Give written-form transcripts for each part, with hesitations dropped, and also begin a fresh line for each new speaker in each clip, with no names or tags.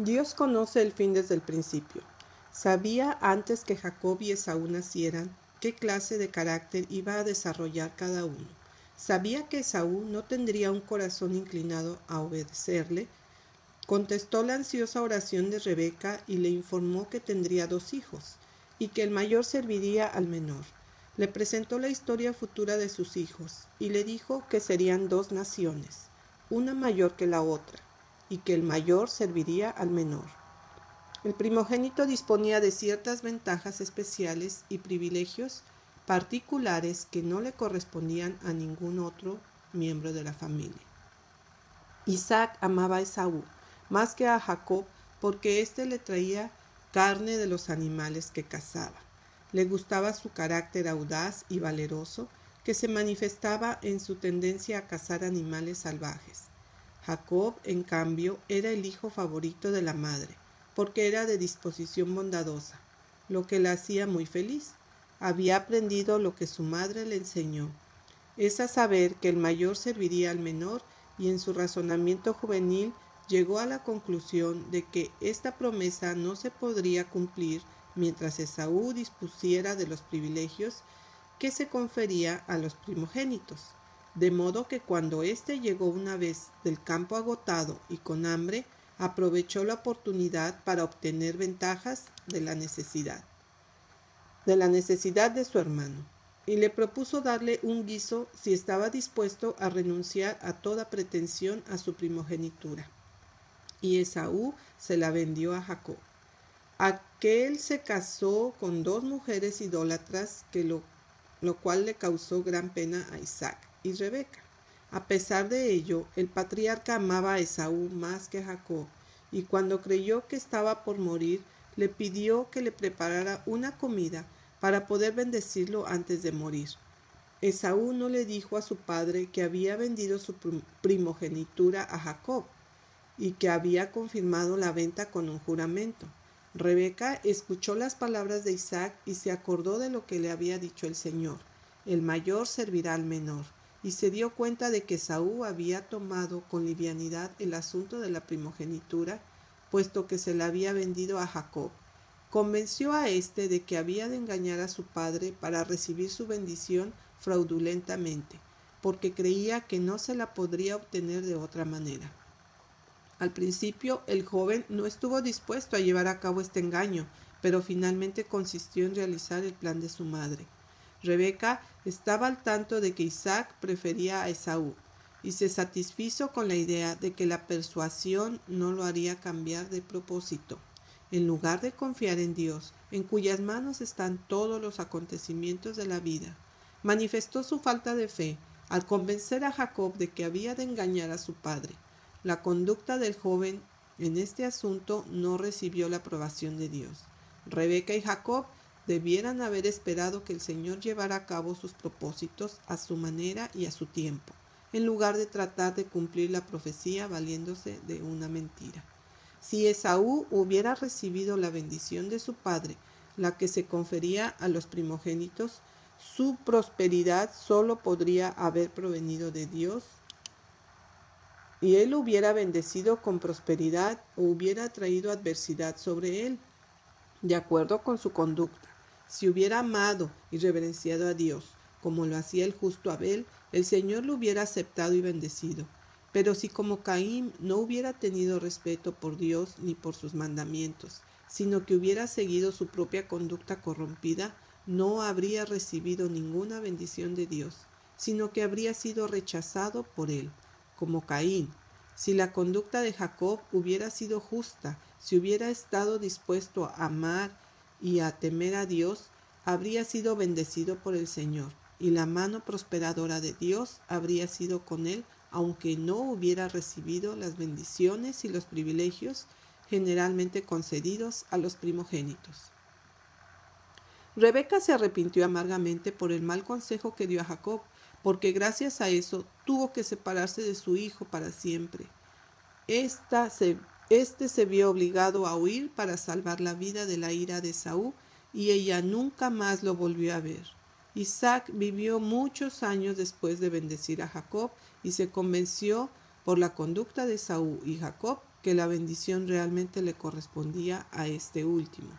Dios conoce el fin desde el principio. Sabía antes que Jacob y Esaú nacieran qué clase de carácter iba a desarrollar cada uno. Sabía que Esaú no tendría un corazón inclinado a obedecerle. Contestó la ansiosa oración de Rebeca y le informó que tendría 2 hijos y que el mayor serviría al menor. Le presentó la historia futura de sus hijos y le dijo que serían 2 naciones, una mayor que la otra, y que el mayor serviría al menor. El primogénito disponía de ciertas ventajas especiales y privilegios particulares que no le correspondían a ningún otro miembro de la familia. Isaac amaba a Esaú más que a Jacob porque éste le traía carne de los animales que cazaba. Le gustaba su carácter audaz y valeroso, que se manifestaba en su tendencia a cazar animales salvajes. Jacob, en cambio, era el hijo favorito de la madre, porque era de disposición bondadosa, lo que la hacía muy feliz. Había aprendido lo que su madre le enseñó, es a saber que el mayor serviría al menor, y en su razonamiento juvenil llegó a la conclusión de que esta promesa no se podría cumplir mientras Esaú dispusiera de los privilegios que se confería a los primogénitos. De modo que cuando éste llegó una vez del campo agotado y con hambre, aprovechó la oportunidad para obtener ventajas de la necesidad de su hermano, y le propuso darle un guiso si estaba dispuesto a renunciar a toda pretensión a su primogenitura. Y Esaú se la vendió a Jacob. Aquel se casó con 2 mujeres idólatras, lo cual le causó gran pena a Isaac y Rebeca. A pesar de ello, el patriarca amaba a Esaú más que a Jacob, y cuando creyó que estaba por morir, le pidió que le preparara una comida para poder bendecirlo antes de morir. Esaú no le dijo a su padre que había vendido su primogenitura a Jacob y que había confirmado la venta con un juramento. Rebeca escuchó las palabras de Isaac y se acordó de lo que le había dicho el Señor: el mayor servirá al menor, y se dio cuenta de que Esaú había tomado con livianidad el asunto de la primogenitura, puesto que se la había vendido a Jacob. Convenció a éste de que había de engañar a su padre para recibir su bendición fraudulentamente, porque creía que no se la podría obtener de otra manera. Al principio, el joven no estuvo dispuesto a llevar a cabo este engaño, pero finalmente consistió en realizar el plan de su madre. Rebeca estaba al tanto de que Isaac prefería a Esaú, y se satisfizo con la idea de que la persuasión no lo haría cambiar de propósito. En lugar de confiar en Dios, en cuyas manos están todos los acontecimientos de la vida, manifestó su falta de fe al convencer a Jacob de que había de engañar a su padre. La conducta del joven en este asunto no recibió la aprobación de Dios. Rebeca y Jacob debieran haber esperado que el Señor llevara a cabo sus propósitos a su manera y a su tiempo, en lugar de tratar de cumplir la profecía valiéndose de una mentira. Si Esaú hubiera recibido la bendición de su padre, la que se confería a los primogénitos, su prosperidad solo podría haber provenido de Dios, y él hubiera bendecido con prosperidad o hubiera traído adversidad sobre él, de acuerdo con su conducta. Si hubiera amado y reverenciado a Dios, como lo hacía el justo Abel, el Señor lo hubiera aceptado y bendecido. Pero si como Caín no hubiera tenido respeto por Dios ni por sus mandamientos, sino que hubiera seguido su propia conducta corrompida, no habría recibido ninguna bendición de Dios, sino que habría sido rechazado por él, como Caín. Si la conducta de Jacob hubiera sido justa, si hubiera estado dispuesto a amar y a temer a Dios, habría sido bendecido por el Señor, y la mano prosperadora de Dios habría sido con él, aunque no hubiera recibido las bendiciones y los privilegios generalmente concedidos a los primogénitos. Rebeca se arrepintió amargamente por el mal consejo que dio a Jacob, porque gracias a eso tuvo que separarse de su hijo para siempre. Este se vio obligado a huir para salvar la vida de la ira de Esaú, y ella nunca más lo volvió a ver. Isaac vivió muchos años después de bendecir a Jacob y se convenció por la conducta de Esaú y Jacob que la bendición realmente le correspondía a este último.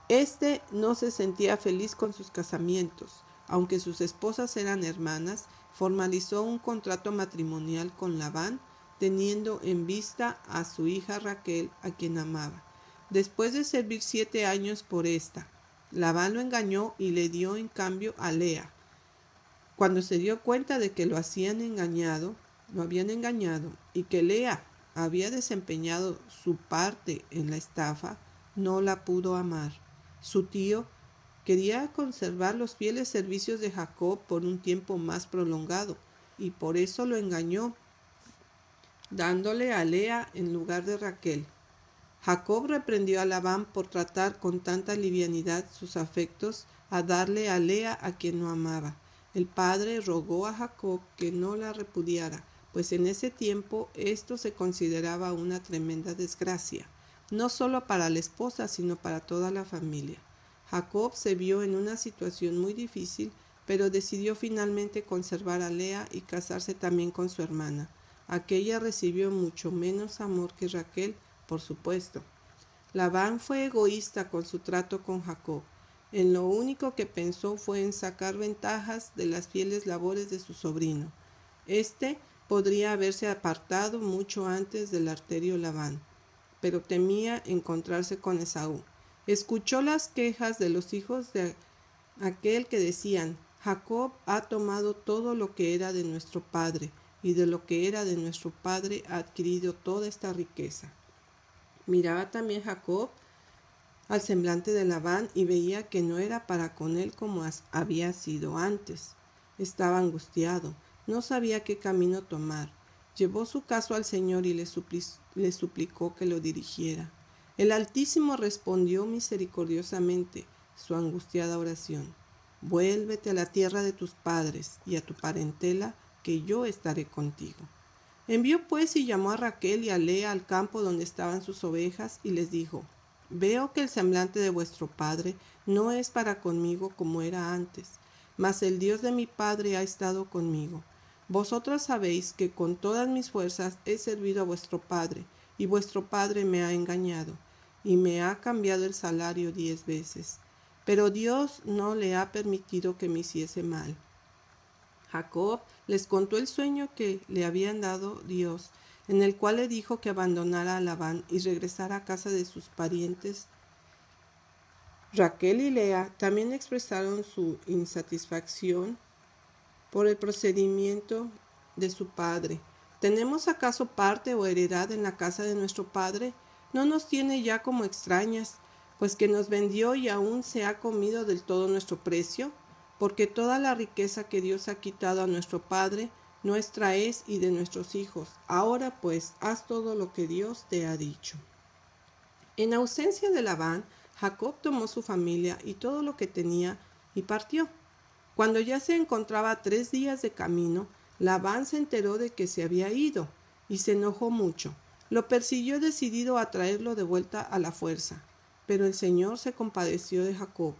Este no se sentía feliz con sus casamientos. Aunque sus esposas eran hermanas, formalizó un contrato matrimonial con Labán, teniendo en vista a su hija Raquel, a quien amaba. Después de servir 7 años por esta, Labán lo engañó y le dio en cambio a Lea. Cuando se dio cuenta de que lo habían engañado y que Lea había desempeñado su parte en la estafa, no la pudo amar. Su tío quería conservar los fieles servicios de Jacob por un tiempo más prolongado, y por eso lo engañó, dándole a Lea en lugar de Raquel. Jacob reprendió a Labán por tratar con tanta livianidad sus afectos a darle a Lea, a quien no amaba. El padre rogó a Jacob que no la repudiara, pues en ese tiempo esto se consideraba una tremenda desgracia, no solo para la esposa, sino para toda la familia. Jacob se vio en una situación muy difícil, pero decidió finalmente conservar a Lea y casarse también con su hermana. Aquella recibió mucho menos amor que Raquel, por supuesto. Labán fue egoísta con su trato con Jacob. En lo único que pensó fue en sacar ventajas de las fieles labores de su sobrino. Este podría haberse apartado mucho antes del arterio Labán, pero temía encontrarse con Esaú. Escuchó las quejas de los hijos de aquel que decían: Jacob ha tomado todo lo que era de nuestro padre, y de lo que era de nuestro padre ha adquirido toda esta riqueza. Miraba también Jacob al semblante de Labán y veía que no era para con él como había sido antes. Estaba angustiado, no sabía qué camino tomar. Llevó su caso al Señor y le suplicó que lo dirigiera. El Altísimo respondió misericordiosamente su angustiada oración: vuélvete a la tierra de tus padres y a tu parentela, que yo estaré contigo. Envió pues y llamó a Raquel y a Lea al campo donde estaban sus ovejas, y les dijo: veo que el semblante de vuestro padre no es para conmigo como era antes, mas el Dios de mi padre ha estado conmigo. Vosotras sabéis que con todas mis fuerzas he servido a vuestro padre, y vuestro padre me ha engañado, y me ha cambiado el salario 10 veces. Pero Dios no le ha permitido que me hiciese mal. Jacob les contó el sueño que le habían dado Dios, en el cual le dijo que abandonara a Labán y regresara a casa de sus parientes. Raquel y Lea también expresaron su insatisfacción por el procedimiento de su padre. ¿Tenemos acaso parte o heredad en la casa de nuestro padre? ¿No nos tiene ya como extrañas, pues que nos vendió y aún se ha comido del todo nuestro precio? Porque toda la riqueza que Dios ha quitado a nuestro padre, nuestra es y de nuestros hijos. Ahora pues, haz todo lo que Dios te ha dicho. En ausencia de Labán, Jacob tomó su familia y todo lo que tenía y partió. Cuando ya se encontraba a 3 días de camino, Labán se enteró de que se había ido y se enojó mucho. Lo persiguió decidido a traerlo de vuelta a la fuerza. Pero el Señor se compadeció de Jacob,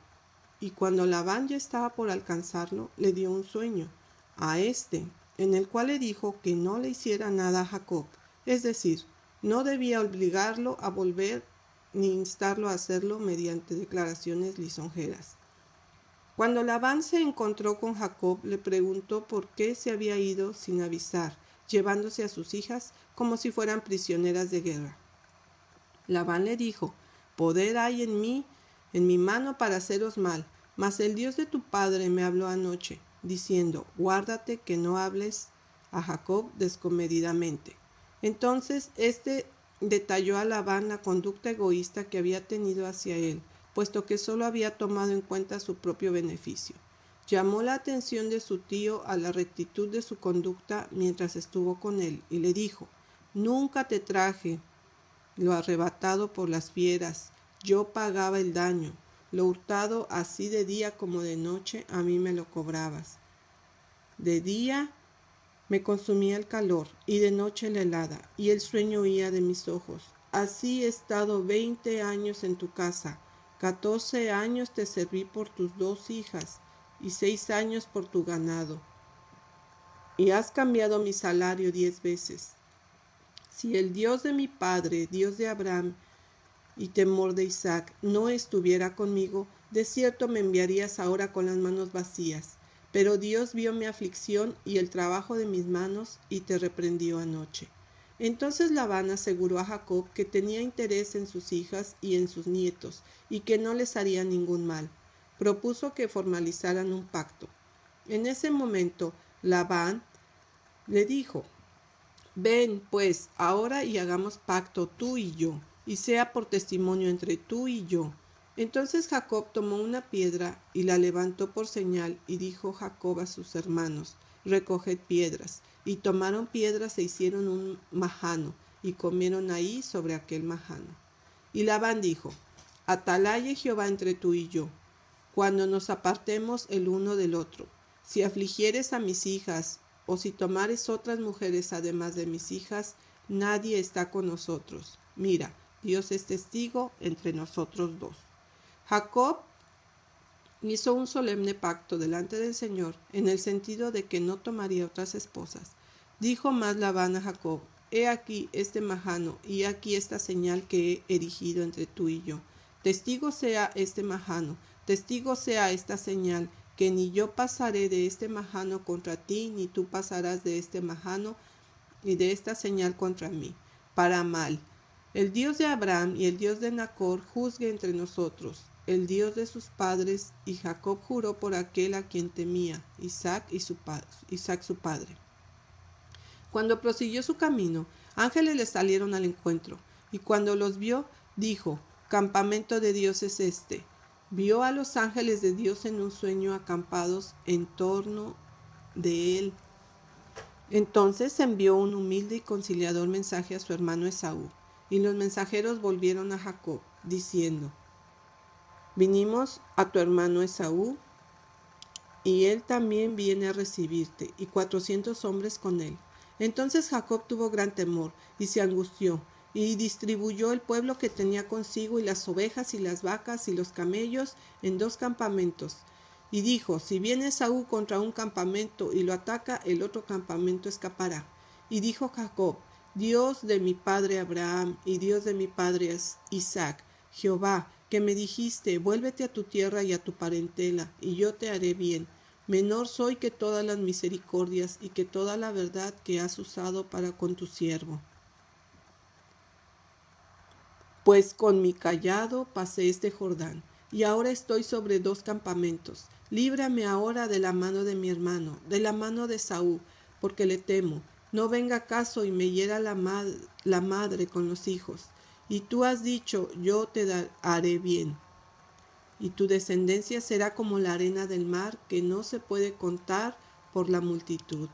y cuando Labán ya estaba por alcanzarlo, le dio un sueño a éste, en el cual le dijo que no le hiciera nada a Jacob, es decir, no debía obligarlo a volver ni instarlo a hacerlo mediante declaraciones lisonjeras. Cuando Labán se encontró con Jacob, le preguntó por qué se había ido sin avisar, llevándose a sus hijas como si fueran prisioneras de guerra. Labán le dijo: poder hay en mi mano para haceros mal, mas el Dios de tu padre me habló anoche, diciendo: guárdate que no hables a Jacob descomedidamente. Entonces éste detalló a Labán la conducta egoísta que había tenido hacia él, puesto que solo había tomado en cuenta su propio beneficio. Llamó la atención de su tío a la rectitud de su conducta mientras estuvo con él, y le dijo: nunca te traje lo arrebatado por las fieras, yo pagaba el daño. Lo hurtado así de día como de noche a mí me lo cobrabas. De día me consumía el calor y de noche la helada, y el sueño huía de mis ojos. Así he estado 20 años en tu casa, 14 años te serví por tus 2 hijas, y 6 años por tu ganado. Y has cambiado mi salario 10 veces. si el Dios de mi padre, Dios de Abraham y temor de Isaac, no estuviera conmigo, de cierto me enviarías ahora con las manos vacías. Pero Dios vio mi aflicción y el trabajo de mis manos y te reprendió anoche. Entonces Labán aseguró a Jacob que tenía interés en sus hijas y en sus nietos y que no les haría ningún mal. Propuso que formalizaran un pacto. En ese momento Labán le dijo: ven, pues, ahora y hagamos pacto tú y yo, y sea por testimonio entre tú y yo. Entonces Jacob tomó una piedra y la levantó por señal, y dijo Jacob a sus hermanos: recoged piedras. Y tomaron piedras e hicieron un majano, y comieron ahí sobre aquel majano. Y Labán dijo: atalaye Jehová entre tú y yo, cuando nos apartemos el uno del otro. Si afligieres a mis hijas, o si tomares otras mujeres además de mis hijas, nadie está con nosotros. Mira, Dios es testigo entre nosotros dos. Jacob hizo un solemne pacto delante del Señor, en el sentido de que no tomaría otras esposas. Dijo más Labán a Jacob: he aquí este majano, y aquí esta señal que he erigido entre tú y yo. Testigo sea este majano, testigo sea esta señal, que ni yo pasaré de este majano contra ti, ni tú pasarás de este majano y de esta señal contra mí, para mal. El Dios de Abraham y el Dios de Nacor juzgue entre nosotros, el Dios de sus padres. Y Jacob juró por aquel a quien temía, Isaac su padre. Cuando prosiguió su camino, ángeles le salieron al encuentro, y cuando los vio, dijo: campamento de Dios es este. Vio a los ángeles de Dios en un sueño acampados en torno de él. Entonces envió un humilde y conciliador mensaje a su hermano Esaú, y los mensajeros volvieron a Jacob, diciendo: vinimos a tu hermano Esaú, y él también viene a recibirte, y 400 hombres con él. Entonces Jacob tuvo gran temor, y se angustió, y distribuyó el pueblo que tenía consigo, y las ovejas, y las vacas, y los camellos, en 2 campamentos. Y dijo: si viene Esaú contra un campamento y lo ataca, el otro campamento escapará. Y dijo Jacob: Dios de mi padre Abraham, y Dios de mi padre Isaac, Jehová, que me dijiste: vuélvete a tu tierra y a tu parentela, y yo te haré bien. Menor soy que todas las misericordias y que toda la verdad que has usado para con tu siervo. Pues con mi cayado pasé este Jordán, y ahora estoy sobre 2 campamentos. Líbrame ahora de la mano de mi hermano, de la mano de Esaú, porque le temo. No venga caso y me hiera la madre con los hijos. Y tú has dicho: yo te haré bien. Y tu descendencia será como la arena del mar, que no se puede contar por la multitud.